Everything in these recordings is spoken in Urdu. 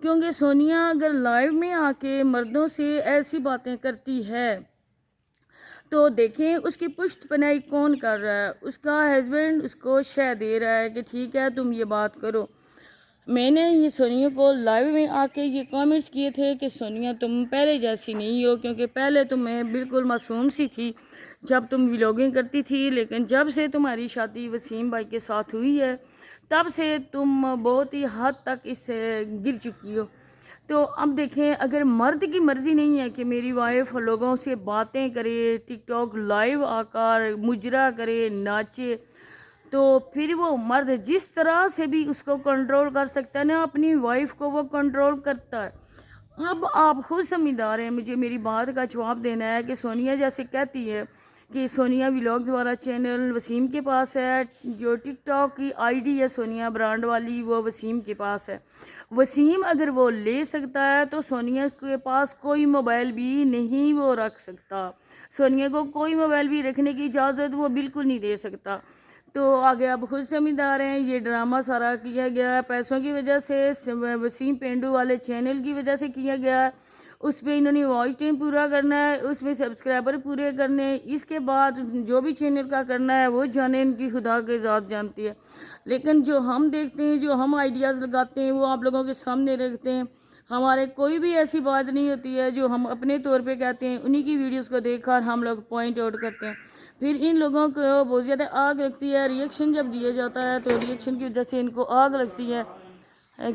کیونکہ سونیا اگر لائیو میں آ کے مردوں سے ایسی باتیں کرتی ہے تو دیکھیں اس کی پشت پناہی کون کر رہا ہے. اس کا ہسبینڈ اس کو شے دے رہا ہے کہ ٹھیک ہے تم یہ بات کرو. میں نے یہ سونیا کو لائیو میں آ کے یہ کامنٹس کیے تھے کہ سونیا تم پہلے جیسی نہیں ہو، کیونکہ پہلے تمہیں بالکل معصوم سی تھی جب تم ولاگنگ کرتی تھی، لیکن جب سے تمہاری شادی وسیم بھائی کے ساتھ ہوئی ہے تب سے تم بہت ہی حد تک اس سے گر چکی ہو. تو اب دیکھیں اگر مرد کی مرضی نہیں ہے کہ میری وائف لوگوں سے باتیں کرے، ٹک ٹاک لائیو آ کر مجرا کرے، ناچے، تو پھر وہ مرد جس طرح سے بھی اس کو کنٹرول کر سکتا ہے نا اپنی وائف کو وہ کنٹرول کرتا ہے. اب آپ خود سمجھدار ہیں، مجھے میری بات کا جواب دینا ہے کہ سونیا جیسے کہتی ہے کہ سونیا ولاگز والا چینل وسیم کے پاس ہے، جو ٹک ٹاک کی آئی ڈی ہے سونیا برانڈ والی وہ وسیم کے پاس ہے. وسیم اگر وہ لے سکتا ہے تو سونیا کے پاس کوئی موبائل بھی نہیں وہ رکھ سکتا، سونیا کو کوئی موبائل بھی رکھنے کی اجازت وہ بالکل نہیں دے سکتا. تو آگے آپ خود سمجھدار ہیں، یہ ڈرامہ سارا کیا گیا ہے پیسوں کی وجہ سے، وسیم پینڈو والے چینل کی وجہ سے کیا گیا ہے. اس پہ انہوں نے واچ ٹائم پورا کرنا ہے، اس میں سبسکرائبر پورے کرنے ہیں، اس کے بعد جو بھی چینل کا کرنا ہے وہ جانے ان کی خدا کے ذات جانتی ہے. لیکن جو ہم دیکھتے ہیں، جو ہم آئیڈیاز لگاتے ہیں وہ آپ لوگوں کے سامنے رکھتے ہیں. ہمارے کوئی بھی ایسی بات نہیں ہوتی ہے جو ہم اپنے طور پہ کہتے ہیں، انہی کی ویڈیوز کو دیکھ کر ہم لوگ پوائنٹ آؤٹ کرتے ہیں. پھر ان لوگوں کو بہت زیادہ آگ لگتی ہے، ریئیکشن جب دیا جاتا ہے تو ریئیکشن کی وجہ سے ان کو آگ لگتی ہے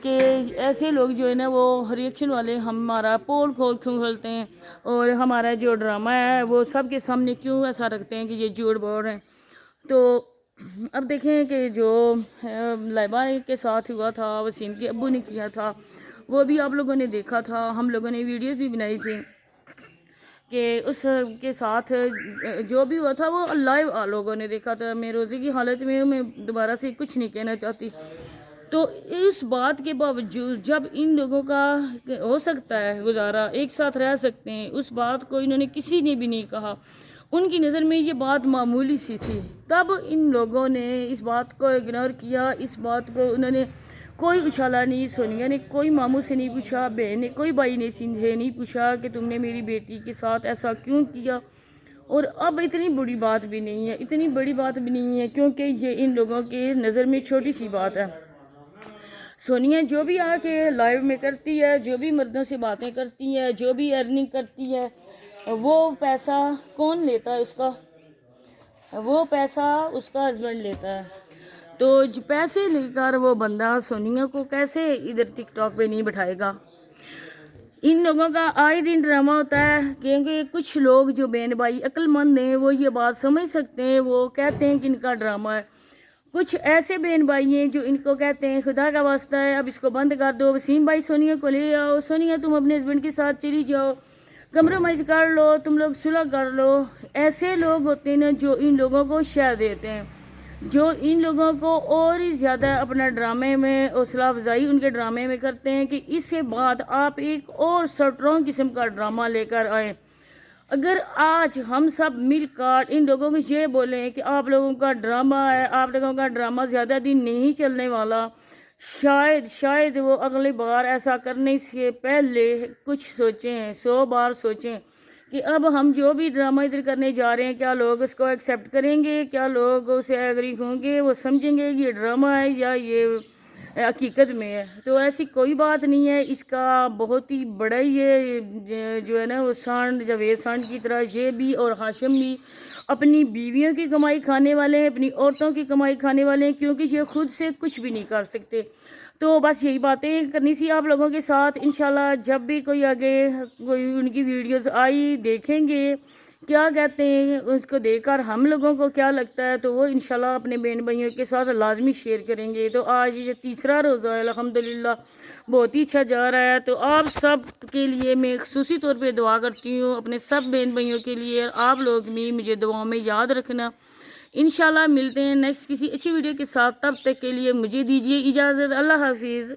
کہ ایسے لوگ جو ہے نا وہ ریئیکشن والے ہمارا پول کھولتے ہیں اور ہمارا جو ڈرامہ ہے وہ سب کے سامنے کیوں ایسا رکھتے ہیں کہ یہ جھوٹ بول رہے ہیں. تو اب دیکھیں کہ جو لائبہ کے ساتھ ہوا تھا، وسیم کے ابو نے کیا تھا، وہ بھی آپ لوگوں نے دیکھا تھا، ہم لوگوں نے ویڈیوز بھی بنائی تھی کہ اس کے ساتھ جو بھی ہوا تھا وہ لائیو لوگوں نے دیکھا تھا. میں روزے کی حالت میں دوبارہ سے کچھ نہیں کہنا چاہتی. تو اس بات کے باوجود جب ان لوگوں کا ہو سکتا ہے گزارا، ایک ساتھ رہ سکتے ہیں، اس بات کو انہوں نے کسی نے بھی نہیں کہا، ان کی نظر میں یہ بات معمولی سی تھی، تب ان لوگوں نے اس بات کو اگنور کیا، اس بات کو انہوں نے کوئی اچھالا نہیں. سونیا نے کوئی ماموں سے نہیں پوچھا، بہن نے کوئی بھائی نے سے نہیں پوچھا کہ تم نے میری بیٹی کے ساتھ ایسا کیوں کیا. اور اب اتنی بڑی بات بھی نہیں ہے، اتنی بڑی بات بھی نہیں ہے کیونکہ یہ ان لوگوں کے نظر میں چھوٹی سی بات ہے. سونیا جو بھی آ کے لائیو میں کرتی ہے، جو بھی مردوں سے باتیں کرتی ہے، جو بھی ارننگ کرتی ہے، وہ پیسہ کون لیتا ہے؟ اس کا وہ پیسہ اس کا ہسبینڈ لیتا ہے. تو پیسے لے کر وہ بندہ سونیا کو کیسے ادھر ٹک ٹاک پہ نہیں بٹھائے گا؟ ان لوگوں کا آئے دن ڈرامہ ہوتا ہے، کیونکہ کچھ لوگ جو بہن بھائی عقل مند ہیں وہ یہ بات سمجھ سکتے ہیں، وہ کہتے ہیں کہ ان کا ڈرامہ ہے. کچھ ایسے بہن بھائی ہیں جو ان کو کہتے ہیں خدا کا واسطہ ہے اب اس کو بند کر دو، وسیم بھائی سونیا کو لے آؤ، سونیا تم اپنے ہسبینڈ کے ساتھ چلی جاؤ، کمپرومائز کر لو، تم لوگ صلح کر لو. ایسے لوگ ہوتے ہیں نا جو ان لوگوں کو شے دیتے ہیں، جو ان لوگوں کو اور ہی زیادہ اپنا ڈرامے میں حوصلہ افزائی ان کے ڈرامے میں کرتے ہیں کہ اس کے بعد آپ ایک اور سٹرونگ قسم کا ڈرامہ لے کر آئیں. اگر آج ہم سب مل کر ان لوگوں کو یہ بولیں کہ آپ لوگوں کا ڈرامہ ہے، آپ لوگوں کا ڈرامہ زیادہ دن نہیں چلنے والا، شاید وہ اگلی بار ایسا کرنے سے پہلے کچھ سوچیں، 100 بار سوچیں کہ اب ہم جو بھی ڈرامہ ادھر کرنے جا رہے ہیں کیا لوگ اس کو ایکسیپٹ کریں گے، کیا لوگ اسے ایگری ہوں گے، وہ سمجھیں گے کہ یہ ڈرامہ ہے یا یہ حقیقت میں ہے. تو ایسی کوئی بات نہیں ہے، اس کا بہت ہی بڑا یہ جو ہے نا وہ سانڈ جاوید سانڈ کی طرح یہ بھی اور ہاشم بھی اپنی بیویوں کی کمائی کھانے والے ہیں، اپنی عورتوں کی کمائی کھانے والے ہیں، کیونکہ یہ خود سے کچھ بھی نہیں کر سکتے. تو بس یہی باتیں کرنی سی آپ لوگوں کے ساتھ. انشاءاللہ جب بھی کوئی آگے کوئی ان کی ویڈیوز آئی دیکھیں گے کیا کہتے ہیں، اس کو دیکھ کر ہم لوگوں کو کیا لگتا ہے تو وہ انشاءاللہ اپنے بہن بھائیوں کے ساتھ لازمی شیئر کریں گے. تو آج یہ تیسرا روزہ ہے، الحمدللہ بہت ہی اچھا جا رہا ہے. تو آپ سب کے لیے میں خصوصی طور پہ دعا کرتی ہوں، اپنے سب بہن بھائیوں کے لیے. آپ لوگ بھی مجھے دعاؤں میں یاد رکھنا. انشاءاللہ ملتے ہیں نیکسٹ کسی اچھی ویڈیو کے ساتھ، تب تک کے لیے مجھے دیجیے اجازت. اللہ حافظ.